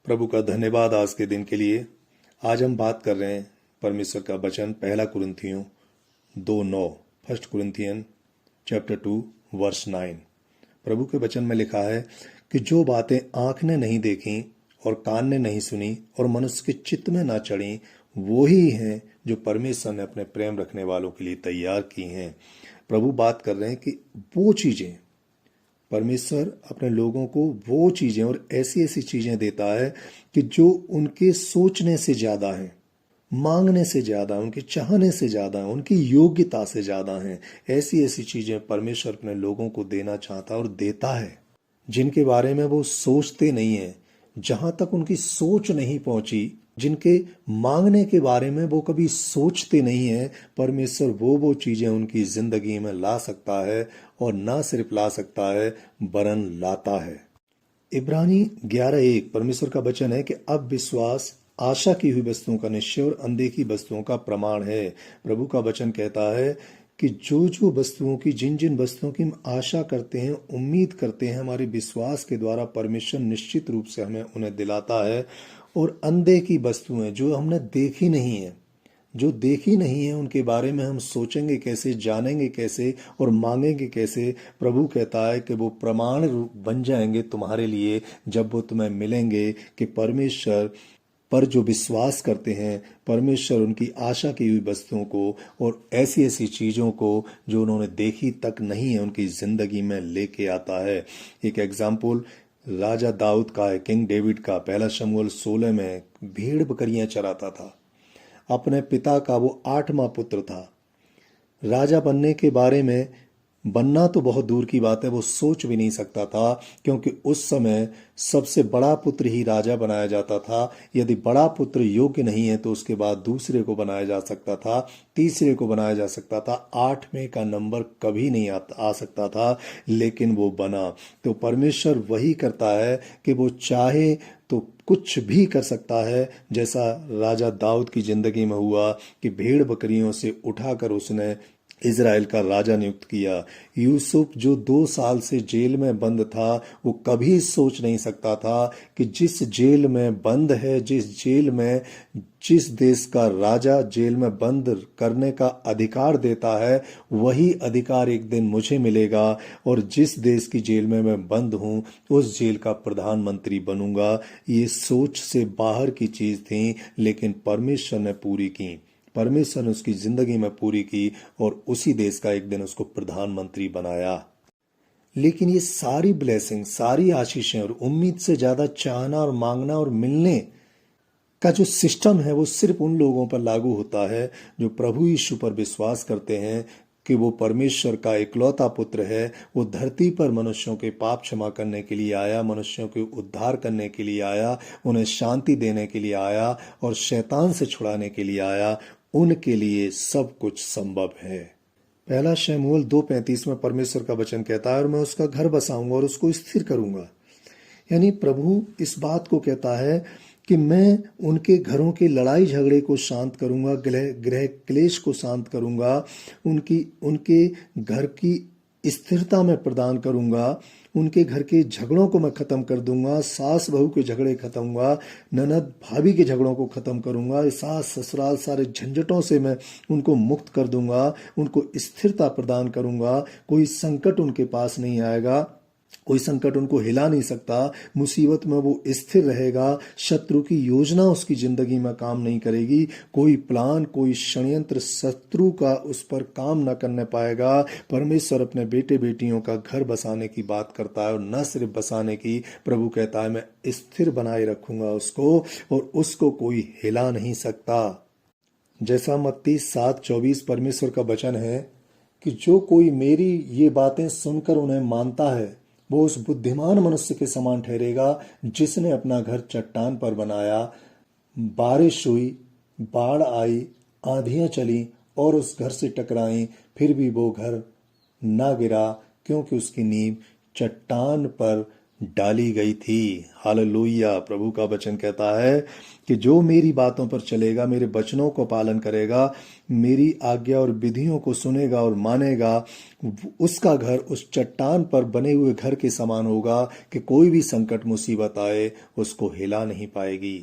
प्रभु का धन्यवाद आज के दिन के लिए। आज हम बात कर रहे हैं परमेश्वर का वचन पहला कुरिन्थियों 2:9, फर्स्ट कुरिन्थियन चैप्टर 2 वर्स 9। प्रभु के वचन में लिखा है कि जो बातें आंख ने नहीं देखी और कान ने नहीं सुनी और मनुष्य के चित्त में ना चढ़ी, वो ही हैं जो परमेश्वर ने अपने प्रेम रखने वालों के लिए तैयार की हैं। प्रभु बात कर रहे हैं कि वो चीजें, परमेश्वर अपने लोगों को वो चीजें और ऐसी ऐसी चीजें देता है कि जो उनके सोचने से ज्यादा है, मांगने से ज्यादा, उनके चाहने से ज्यादा, उनकी योग्यता से ज्यादा हैं। ऐसी ऐसी चीजें परमेश्वर अपने लोगों को देना चाहता और देता है, जिनके बारे में वो सोचते नहीं है, जहां तक उनकी सोच नहीं पहुंची, जिनके मांगने के बारे में वो कभी सोचते नहीं है। परमेश्वर वो चीजें उनकी जिंदगी में ला सकता है, और ना सिर्फ ला सकता है वरन लाता है। इब्रानी 11:1 परमेश्वर का वचन है कि अब विश्वास आशा की हुई वस्तुओं का निश्चय और अनदेखी वस्तुओं का प्रमाण है। प्रभु का वचन कहता है कि जो वस्तुओं की, जिन जिन वस्तुओं की हम आशा करते हैं, उम्मीद करते हैं, हमारे विश्वास के द्वारा परमेश्वर निश्चित रूप से हमें उन्हें दिलाता है। और अनदेखी वस्तुएं जो हमने देखी नहीं है, जो देखी नहीं है, उनके बारे में हम सोचेंगे कैसे, जानेंगे कैसे और मांगेंगे कैसे। प्रभु कहता है कि वो प्रमाण बन जाएंगे तुम्हारे लिए जब वो तुम्हें मिलेंगे कि परमेश्वर पर जो विश्वास करते हैं, परमेश्वर उनकी आशा की हुई वस्तुओं को और ऐसी ऐसी चीजों को जो उन्होंने देखी तक नहीं है, उनकी जिंदगी में लेके आता है। एक एग्जाम्पल राजा दाऊद का है, किंग डेविड का। पहला शमूएल 16 में भेड़ बकरियां चराता था। अपने पिता का वो 8वां पुत्र था। राजा बनने के बारे में, बनना तो बहुत दूर की बात है, वो सोच भी नहीं सकता था, क्योंकि उस समय सबसे बड़ा पुत्र ही राजा बनाया जाता था। यदि बड़ा पुत्र योग्य नहीं है तो उसके बाद दूसरे को बनाया जा सकता था, तीसरे को बनाया जा सकता था, 8वें का नंबर कभी नहीं आ सकता था, लेकिन वो बना। तो परमेश्वर वही करता है कि वो चाहे तो कुछ भी कर सकता है, जैसा राजा दाऊद की जिंदगी में हुआ कि भेड़ बकरियों से उठाकर उसने इज़राइल का राजा नियुक्त किया। यूसुफ जो 2 साल से जेल में बंद था, वो कभी सोच नहीं सकता था कि जिस जेल में बंद है, जिस जेल में जिस देश का राजा जेल में बंद करने का अधिकार देता है, वही अधिकार एक दिन मुझे मिलेगा और जिस देश की जेल में मैं बंद हूं, उस जेल का प्रधानमंत्री बनूंगा। ये सोच से बाहर की चीज थी, लेकिन परमेश्वर ने पूरी की। परमेश्वर ने उसकी जिंदगी में पूरी की और उसी देश का एक दिन उसको प्रधानमंत्री बनाया। लेकिन ये सारी ब्लेसिंग, सारी आशीषें और उम्मीद से ज्यादा चाहना और मांगना और मिलने का जो सिस्टम है, वो सिर्फ उन लोगों पर लागू होता है जो प्रभु यीशु पर विश्वास करते हैं कि वो परमेश्वर का इकलौता पुत्र है। वो धरती पर मनुष्यों के पाप क्षमा करने के लिए आया, मनुष्यों के उद्धार करने के लिए आया, उन्हें शांति देने के लिए आया और शैतान से छुड़ाने के लिए आया। उनके लिए सब कुछ संभव है। पहला शमूएल 2:35 में परमेश्वर का वचन कहता है, और मैं उसका घर बसाऊंगा और उसको स्थिर करूंगा। यानी प्रभु इस बात को कहता है कि मैं उनके घरों के लड़ाई झगड़े को शांत करूंगा, गृह क्लेश को शांत करूंगा, उनके घर की स्थिरता में प्रदान करूंगा, उनके घर के झगड़ों को मैं खत्म कर दूंगा, सास बहू के झगड़े खत्म होगा, ननद भाभी के झगड़ों को खत्म करूंगा, सास ससुराल सारे झंझटों से मैं उनको मुक्त कर दूंगा, उनको स्थिरता प्रदान करूंगा। कोई संकट उनके पास नहीं आएगा, कोई संकट उनको हिला नहीं सकता। मुसीबत में वो स्थिर रहेगा, शत्रु की योजना उसकी जिंदगी में काम नहीं करेगी, कोई प्लान, कोई षड्यंत्र शत्रु का उस पर काम न करने पाएगा। परमेश्वर अपने बेटे बेटियों का घर बसाने की बात करता है, और न सिर्फ बसाने की, प्रभु कहता है मैं स्थिर बनाए रखूंगा उसको और उसको कोई हिला नहीं सकता। जैसा मत्ती 7:24 परमेश्वर का वचन है कि जो कोई मेरी ये बातें सुनकर उन्हें मानता है, वो उस बुद्धिमान मनुष्य के समान ठहरेगा जिसने अपना घर चट्टान पर बनाया। बारिश हुई, बाढ़ आई, आंधियां चली और उस घर से टकराई, फिर भी वो घर ना गिरा, क्योंकि उसकी नींव चट्टान पर डाली गई थी। हालेलुया। प्रभु का वचन कहता है कि जो मेरी बातों पर चलेगा, मेरे वचनों को पालन करेगा, मेरी आज्ञा और विधियों को सुनेगा और मानेगा, उसका घर उस चट्टान पर बने हुए घर के समान होगा कि कोई भी संकट मुसीबत आए उसको हिला नहीं पाएगी।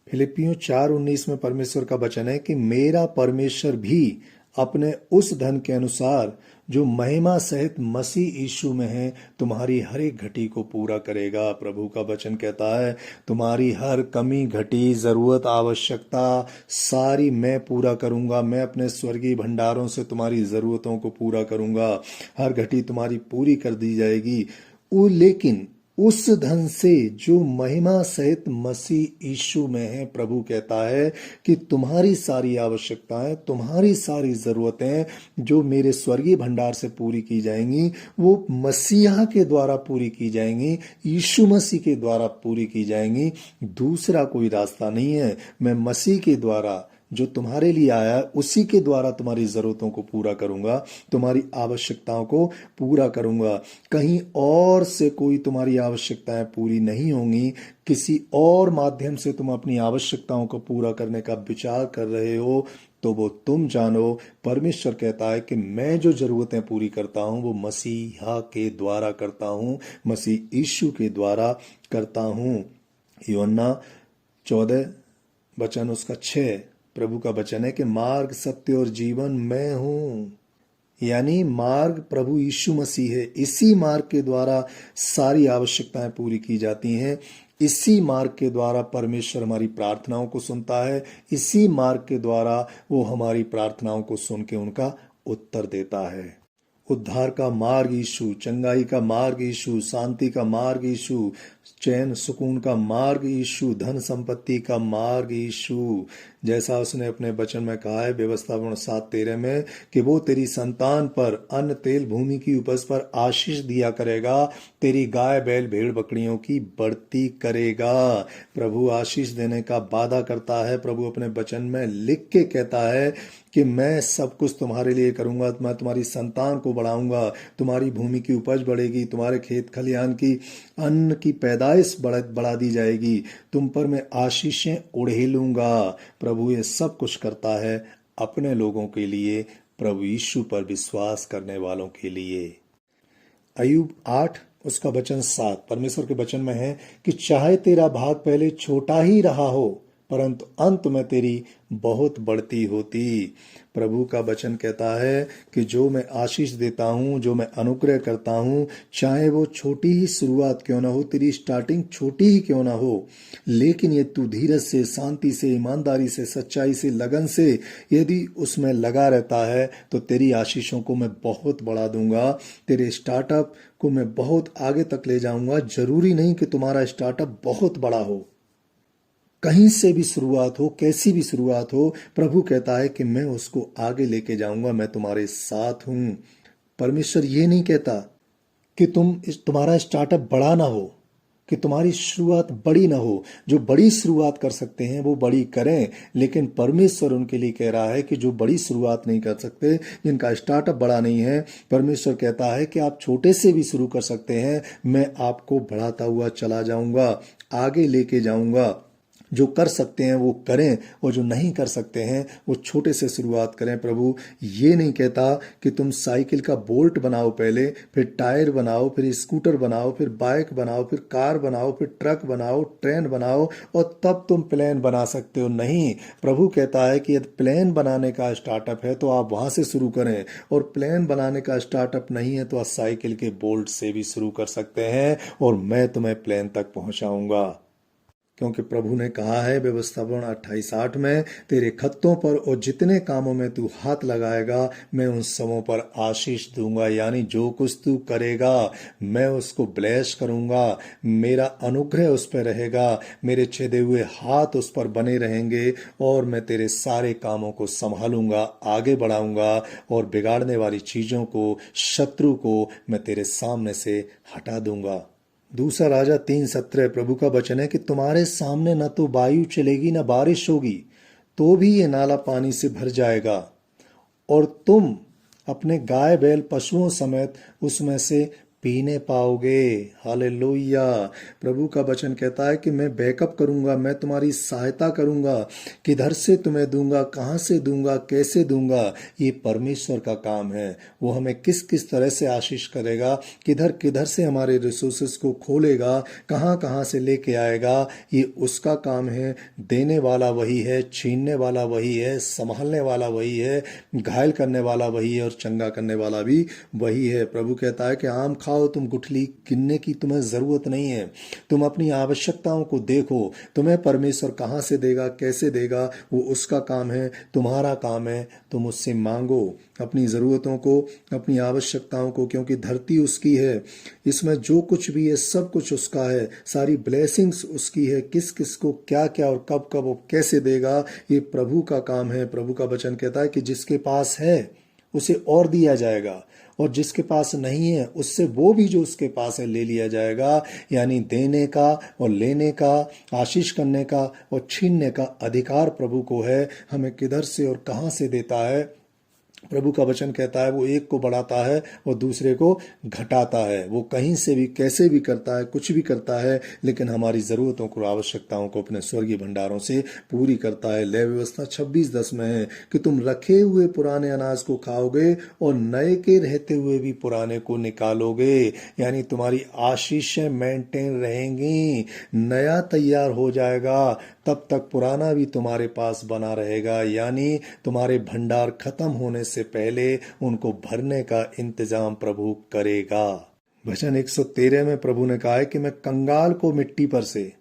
फिलिपियों 4:19 में परमेश्वर का वचन है कि मेरा परमेश्वर भी अपने उस धन के अनुसार जो महिमा सहित मसीह यीशु में है तुम्हारी हर एक घटी को पूरा करेगा। प्रभु का वचन कहता है तुम्हारी हर कमी घटी जरूरत आवश्यकता सारी मैं पूरा करूंगा। मैं अपने स्वर्गीय भंडारों से तुम्हारी जरूरतों को पूरा करूंगा। हर घटी तुम्हारी पूरी कर दी जाएगी। लेकिन उस धन से जो महिमा सहित मसीह यीशु में है, प्रभु कहता है कि तुम्हारी सारी आवश्यकताएं, तुम्हारी सारी जरूरतें जो मेरे स्वर्गीय भंडार से पूरी की जाएंगी वो मसीहा के द्वारा पूरी की जाएंगी, यीशु मसीह के द्वारा पूरी की जाएंगी। दूसरा कोई रास्ता नहीं है। मैं मसीह के द्वारा जो तुम्हारे लिए आया उसी के द्वारा तुम्हारी जरूरतों को पूरा करूंगा, तुम्हारी आवश्यकताओं को पूरा करूंगा। कहीं और से कोई तुम्हारी आवश्यकताएं पूरी नहीं होंगी। किसी और माध्यम से तुम अपनी आवश्यकताओं को पूरा करने का विचार कर रहे हो तो वो तुम जानो। परमेश्वर कहता है कि मैं जो जरूरतें पूरी करता हूं वो मसीहा के द्वारा करता हूं, मसीह यीशु के द्वारा करता हूं। यूहन्ना 14 वचन उसका 6 प्रभु का वचन है कि मार्ग सत्य और जीवन मैं हूं। यानी मार्ग प्रभु यीशु मसीह है। इसी मार्ग के द्वारा सारी आवश्यकताएं पूरी की जाती हैं। इसी मार्ग के द्वारा परमेश्वर हमारी प्रार्थनाओं को सुनता है। इसी मार्ग के द्वारा वो हमारी प्रार्थनाओं को सुन के उनका उत्तर देता है। उद्धार का मार्ग यीशु, चंगाई का मार्ग यीशु, शांति का मार्ग यीशु, चैन सुकून का मार्ग यीशु, धन संपत्ति का मार्ग यीशु। जैसा उसने अपने वचन में कहा है व्यवस्थापन 7:13 में कि वो तेरी संतान पर अन्न तेल भूमि की उपज पर आशीष दिया करेगा, तेरी गाय बैल भेड़ बकरियों की बढ़ती करेगा। प्रभु आशीष देने का वादा करता है। प्रभु अपने वचन में लिख के कहता है कि मैं सब कुछ तुम्हारे लिए करूंगा, मैं तुम्हारी संतान को बढ़ाऊंगा, तुम्हारी भूमि की उपज बढ़ेगी, तुम्हारे खेत खलिहान की अन्न की पैदाइश बढ़ा दी जाएगी, तुम पर मैं आशीषें उड़ेलूंगा। प्रभु ये सब कुछ करता है अपने लोगों के लिए, प्रभु यीशु पर विश्वास करने वालों के लिए। अय्यूब 8 उसका वचन 7 परमेश्वर के वचन में है कि चाहे तेरा भाग पहले छोटा ही रहा हो परंतु अंत में तेरी बहुत बढ़ती होती। प्रभु का वचन कहता है कि जो मैं आशीष देता हूँ, जो मैं अनुग्रह करता हूँ, चाहे वो छोटी ही शुरुआत क्यों ना हो, तेरी स्टार्टिंग छोटी ही क्यों ना हो, लेकिन ये तू धीरज से, शांति से, ईमानदारी से, सच्चाई से, लगन से यदि उसमें लगा रहता है तो तेरी आशीषों को मैं बहुत बढ़ा दूंगा। तेरे स्टार्टअप को मैं बहुत आगे तक ले जाऊंगा। जरूरी नहीं कि तुम्हारा स्टार्टअप बहुत बड़ा हो, कहीं से भी शुरुआत हो, कैसी भी शुरुआत हो, प्रभु कहता है कि मैं उसको आगे लेके जाऊंगा, मैं तुम्हारे साथ हूं। परमेश्वर ये नहीं कहता कि तुम्हारा स्टार्टअप बड़ा ना हो, कि तुम्हारी शुरुआत बड़ी ना हो। जो बड़ी शुरुआत कर सकते हैं वो बड़ी करें, लेकिन परमेश्वर उनके लिए कह रहा है कि जो बड़ी शुरुआत नहीं कर सकते, जिनका स्टार्टअप बड़ा नहीं है, परमेश्वर कहता है कि आप छोटे से भी शुरू कर सकते हैं, मैं आपको बढ़ाता हुआ चला जाऊंगा, आगे लेके जाऊंगा। जो कर सकते हैं वो करें और जो नहीं कर सकते हैं वो छोटे से शुरुआत करें। प्रभु ये नहीं कहता कि तुम साइकिल का बोल्ट बनाओ पहले, फिर टायर बनाओ, फिर स्कूटर बनाओ, फिर बाइक बनाओ, फिर कार बनाओ, फिर ट्रक बनाओ, ट्रेन बनाओ और तब तुम प्लेन बना सकते हो। नहीं, प्रभु कहता है कि यदि प्लेन बनाने का स्टार्टअप है तो आप वहां से शुरू करें, और प्लेन बनाने का स्टार्टअप नहीं है तो आप साइकिल के बोल्ट से भी शुरू कर सकते हैं और मैं तुम्हें प्लेन तक पहुंचाऊंगा। क्योंकि प्रभु ने कहा है व्यवस्थापन 28:8 में, तेरे खत्तों पर और जितने कामों में तू हाथ लगाएगा मैं उन सबों पर आशीष दूंगा। यानी जो कुछ तू करेगा मैं उसको ब्लेस करूंगा, मेरा अनुग्रह उस पर रहेगा, मेरे छेदे हुए हाथ उस पर बने रहेंगे और मैं तेरे सारे कामों को संभालूंगा, आगे बढ़ाऊंगा और बिगाड़ने वाली चीजों को, शत्रु को मैं तेरे सामने से हटा दूंगा। दूसरा राजा 3:17 प्रभु का वचन है कि तुम्हारे सामने न तो वायु चलेगी न बारिश होगी, तो भी ये नाला पानी से भर जाएगा और तुम अपने गाय बैल पशुओं समेत उसमें से पीने पाओगे। हालेलुया। प्रभु का वचन कहता है कि मैं बैकअप करूंगा, मैं तुम्हारी सहायता करूंगा, किधर से तुम्हें दूंगा, कहां से दूंगा, कैसे दूंगा, ये परमेश्वर का काम है। वो हमें किस किस तरह से आशीष करेगा, किधर किधर से हमारे रिसोर्सेस को खोलेगा, कहां कहां से लेके आएगा, ये उसका काम है। देने वाला वही है, छीनने वाला वही है, संभालने वाला वही है, घायल करने वाला वही है और चंगा करने वाला भी वही है। प्रभु कहता है कि आम खाओ, तुम गुठली गिनने की तुम्हें जरूरत नहीं है। तुम अपनी आवश्यकताओं को देखो, तुम्हें परमेश्वर कहां से देगा, कैसे देगा, वो उसका काम है। तुम्हारा काम है तुम उससे मांगो अपनी जरूरतों को, अपनी आवश्यकताओं को, क्योंकि धरती उसकी है, इसमें जो कुछ भी है सब कुछ उसका है, सारी ब्लेसिंग्स उसकी है। किस किस को क्या क्या और कब कब वो कैसे देगा, ये प्रभु का काम है। प्रभु का वचन कहता है कि जिसके पास है उसे और दिया जाएगा, और जिसके पास नहीं है उससे वो भी जो उसके पास है ले लिया जाएगा। यानी देने का और लेने का, आशीष करने का और छीनने का अधिकार प्रभु को है। हमें किधर से और कहां से देता है। प्रभु का वचन कहता है वो एक को बढ़ाता है और दूसरे को घटाता है। वो कहीं से भी कैसे भी करता है, कुछ भी करता है, लेकिन हमारी जरूरतों को, आवश्यकताओं को अपने स्वर्गीय भंडारों से पूरी करता है। लय व्यवस्था 26:10 में है कि तुम रखे हुए पुराने अनाज को खाओगे और नए के रहते हुए भी पुराने को निकालोगे। यानी तुम्हारी आशीषें मेंटेन रहेंगी, नया तैयार हो जाएगा, तब तक पुराना भी तुम्हारे पास बना रहेगा। यानी तुम्हारे भंडार खत्म होने से पहले उनको भरने का इंतजाम प्रभु करेगा। वचन 113 में प्रभु ने कहा है कि मैं कंगाल को मिट्टी पर से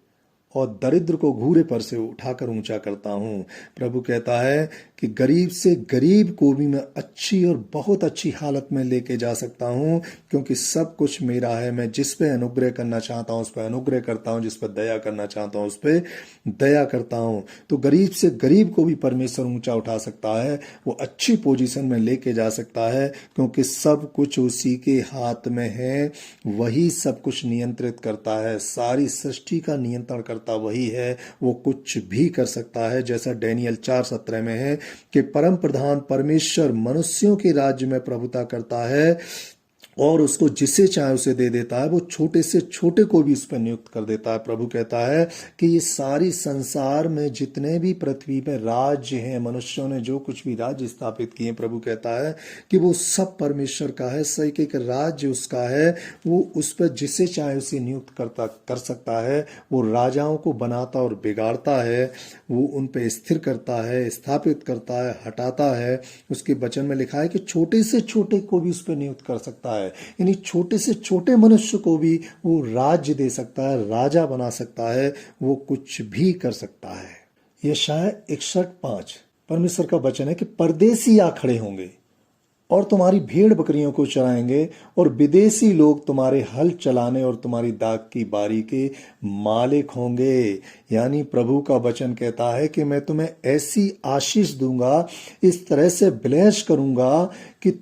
और दरिद्र को घूरे पर से उठाकर ऊंचा करता हूं। प्रभु कहता है कि गरीब से गरीब को भी मैं अच्छी और बहुत अच्छी हालत में लेके जा सकता हूं, क्योंकि सब कुछ मेरा है। मैं जिस पे अनुग्रह करना चाहता हूं उस पर अनुग्रह करता हूं, जिस पर दया करना चाहता हूं उस पर दया करता हूं। तो गरीब से गरीब को भी परमेश्वर ऊंचा उठा सकता है, वो अच्छी पोजीशन में लेके जा सकता है, क्योंकि सब कुछ उसी के हाथ में है। वही सब कुछ नियंत्रित करता है, सारी सृष्टि का नियंत्रण करता वही है। वो कुछ भी कर सकता है, जैसा डैनियल 4:17 में है कि परम प्रधान परमेश्वर मनुष्यों के राज्य में प्रभुता करता है और उसको जिसे चाहे उसे दे देता है। वो छोटे से छोटे को भी उस पर नियुक्त कर देता है। प्रभु कहता है कि ये सारी संसार में जितने भी पृथ्वी पे राज्य हैं, मनुष्यों ने जो कुछ भी राज्य स्थापित किए, प्रभु कहता है कि वो सब परमेश्वर का है, सही के राज्य उसका है। वो उस पर जिसे चाहे उसे नियुक्त कर सकता है। वो राजाओं को बनाता और बिगाड़ता है, वो उन पे स्थिर करता है, स्थापित करता है, हटाता है। उसके वचन में लिखा है कि छोटे से छोटे को भी उस पर नियुक्त कर सकता है। यानी छोटे से छोटे मनुष्य को भी वो राज्य दे सकता है, राजा बना सकता है, वो कुछ भी कर सकता है। यशायाह 61:5 परमेश्वर का वचन है कि परदेसी आ खड़े होंगे और तुम्हारी भेड़ बकरियों को चराएंगे, और विदेशी लोग तुम्हारे हल चलाने और तुम्हारी दाख की बारी के मालिक होंगे। यानी प्रभु का वचन कहता है कि मैं तुम्हें ऐसी आशीष दूंगा, इस तरह से ब्लेस करूंगा कि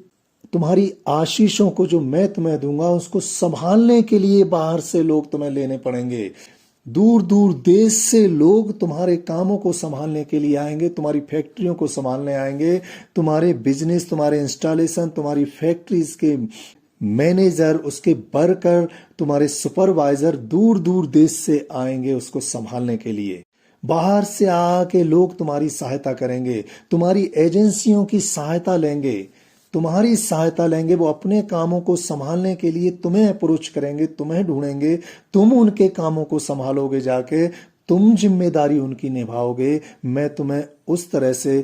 तुम्हारी आशीषों को जो मैं तुम्हें दूंगा उसको संभालने के लिए बाहर से लोग तुम्हें लेने पड़ेंगे। दूर दूर देश से लोग तुम्हारे कामों को संभालने के लिए आएंगे, तुम्हारी फैक्ट्रियों को संभालने आएंगे, तुम्हारे बिजनेस, तुम्हारे इंस्टॉलेशन, तुम्हारी फैक्ट्रीज के मैनेजर, उसके वर्कर, तुम्हारे सुपरवाइजर दूर दूर देश से आएंगे उसको संभालने के लिए। बाहर से आके लोग तुम्हारी सहायता करेंगे, तुम्हारी एजेंसियों की सहायता लेंगे, तुम्हारी सहायता लेंगे। वो अपने कामों को संभालने के लिए तुम्हें अप्रोच करेंगे, तुम्हें ढूंढेंगे, तुम उनके कामों को संभालोगे, जाके तुम जिम्मेदारी उनकी निभाओगे। मैं तुम्हें उस तरह से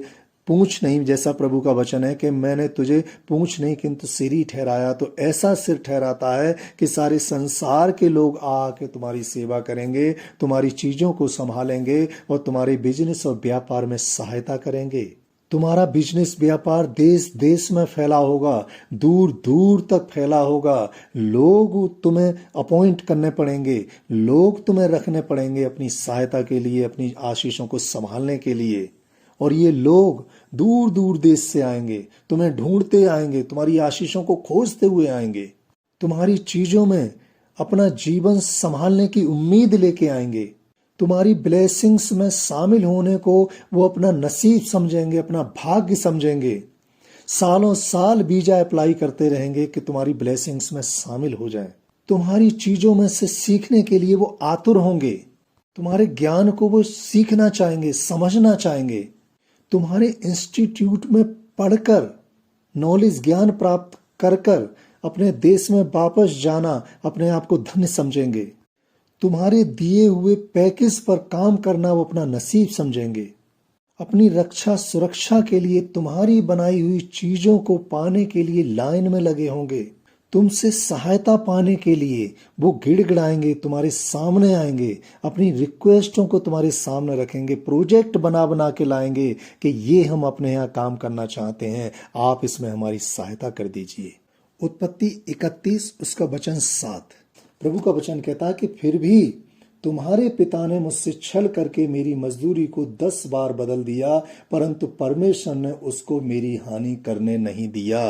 पूंछ नहीं, जैसा प्रभु का वचन है कि मैंने तुझे पूंछ नहीं किंतु सिर ही ठहराया, तो ऐसा सिर ठहराता है कि सारे संसार के लोग आके तुम्हारी सेवा करेंगे, तुम्हारी चीजों को संभालेंगे और तुम्हारे बिजनेस और व्यापार में सहायता करेंगे। तुम्हारा बिजनेस, व्यापार देश देश में फैला होगा, दूर दूर तक फैला होगा। लोग तुम्हें अपॉइंट करने पड़ेंगे, लोग तुम्हें रखने पड़ेंगे अपनी सहायता के लिए, अपनी आशीषों को संभालने के लिए। और ये लोग दूर दूर देश से आएंगे, तुम्हें ढूंढते आएंगे, तुम्हारी आशीषों को खोजते हुए आएंगे, तुम्हारी चीजों में अपना जीवन संभालने की उम्मीद लेके आएंगे। तुम्हारी ब्लेसिंग्स में शामिल होने को वो अपना नसीब समझेंगे, अपना भाग्य समझेंगे। सालों साल वीजा अप्लाई करते रहेंगे कि तुम्हारी ब्लेसिंग्स में शामिल हो जाएं। तुम्हारी चीजों में से सीखने के लिए वो आतुर होंगे। तुम्हारे ज्ञान को वो सीखना चाहेंगे, समझना चाहेंगे। तुम्हारे इंस्टीट्यूट में पढ़कर नॉलेज, ज्ञान प्राप्त कर कर अपने देश में वापस जाना अपने आप को धन्य समझेंगे। तुम्हारे दिए हुए पैकेज पर काम करना वो अपना नसीब समझेंगे। अपनी रक्षा सुरक्षा के लिए तुम्हारी बनाई हुई चीजों को पाने के लिए लाइन में लगे होंगे। तुमसे सहायता पाने के लिए वो गिड़गिड़ाएंगे, तुम्हारे सामने आएंगे, अपनी रिक्वेस्टों को तुम्हारे सामने रखेंगे, प्रोजेक्ट बना बना के लाएंगे कि ये हम अपने यहाँ काम करना चाहते हैं, आप इसमें हमारी सहायता कर दीजिए। उत्पत्ति 31 उसका वचन 7। प्रभु का वचन कहता है कि फिर भी तुम्हारे पिता ने मुझसे छल करके मेरी मजदूरी को 10 बार बदल दिया, परंतु परमेश्वर ने उसको मेरी हानि करने नहीं दिया।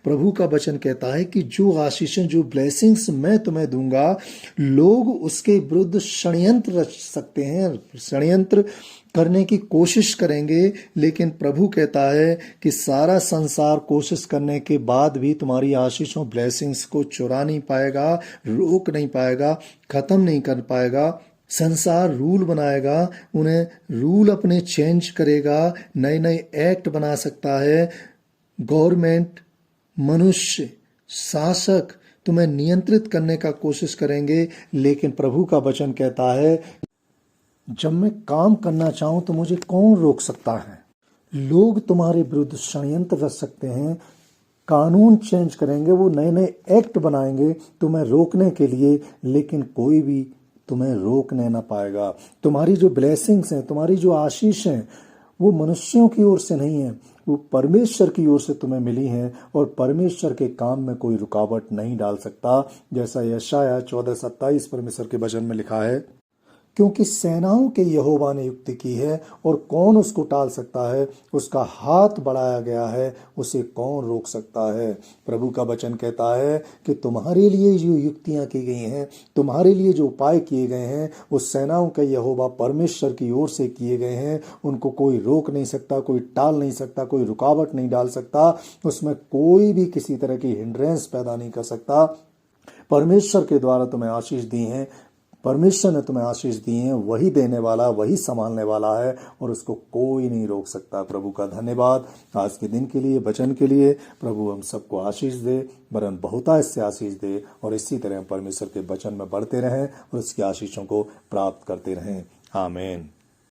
प्रभु का वचन कहता है कि जो आशीषें, जो ब्लेसिंग्स मैं तुम्हें दूंगा, लोग उसके विरुद्ध षड्यंत्र रच सकते हैं, षड्यंत्र करने की कोशिश करेंगे, लेकिन प्रभु कहता है कि सारा संसार कोशिश करने के बाद भी तुम्हारी आशीषों, ब्लेसिंग्स को चुरा नहीं पाएगा, रोक नहीं पाएगा, खत्म नहीं कर पाएगा। संसार रूल बनाएगा, उन्हें रूल अपने चेंज करेगा, नए नए एक्ट बना सकता है। गवर्नमेंट, मनुष्य, शासक तुम्हें नियंत्रित करने का कोशिश करेंगे, लेकिन प्रभु का वचन कहता है जब मैं काम करना चाहूं तो मुझे कौन रोक सकता है। लोग तुम्हारे विरुद्ध षड्यंत्र रच सकते हैं, कानून चेंज करेंगे, वो नए नए एक्ट बनाएंगे तुम्हें रोकने के लिए, लेकिन कोई भी तुम्हें रोकने ना पाएगा। तुम्हारी जो ब्लेसिंग्स हैं, तुम्हारी जो आशीष हैं, वो मनुष्यों की ओर से नहीं है, वो परमेश्वर की ओर से तुम्हें मिली हैं, और परमेश्वर के काम में कोई रुकावट नहीं डाल सकता। जैसा यशायाह 14:27 परमेश्वर के वचन में लिखा है, क्योंकि सेनाओं के यहोवा ने युक्ति की है और कौन उसको टाल सकता है। उसका हाथ बढ़ाया गया है, उसे कौन रोक सकता है। प्रभु का वचन कहता है कि तुम्हारे लिए जो युक्तियां की गई हैं, तुम्हारे लिए जो उपाय किए गए हैं, वो सेनाओं के यहोवा परमेश्वर की ओर से किए गए हैं। उनको कोई रोक नहीं सकता, कोई टाल नहीं सकता, कोई रुकावट नहीं डाल सकता, उसमें कोई भी किसी तरह की हिंड्रेंस पैदा नहीं कर सकता। परमेश्वर के द्वारा तुम्हें आशीष दी हैं, परमेश्वर ने तुम्हें आशीष दी है, वही देने वाला, वही संभालने वाला है, और उसको कोई नहीं रोक सकता। प्रभु का धन्यवाद आज के दिन के लिए, वचन के लिए। प्रभु हम सबको आशीष दे, वरन बहुतायत से आशीष दे, और इसी तरह परमेश्वर के वचन में बढ़ते रहें और उसकी आशीषों को प्राप्त करते रहें। आमीन।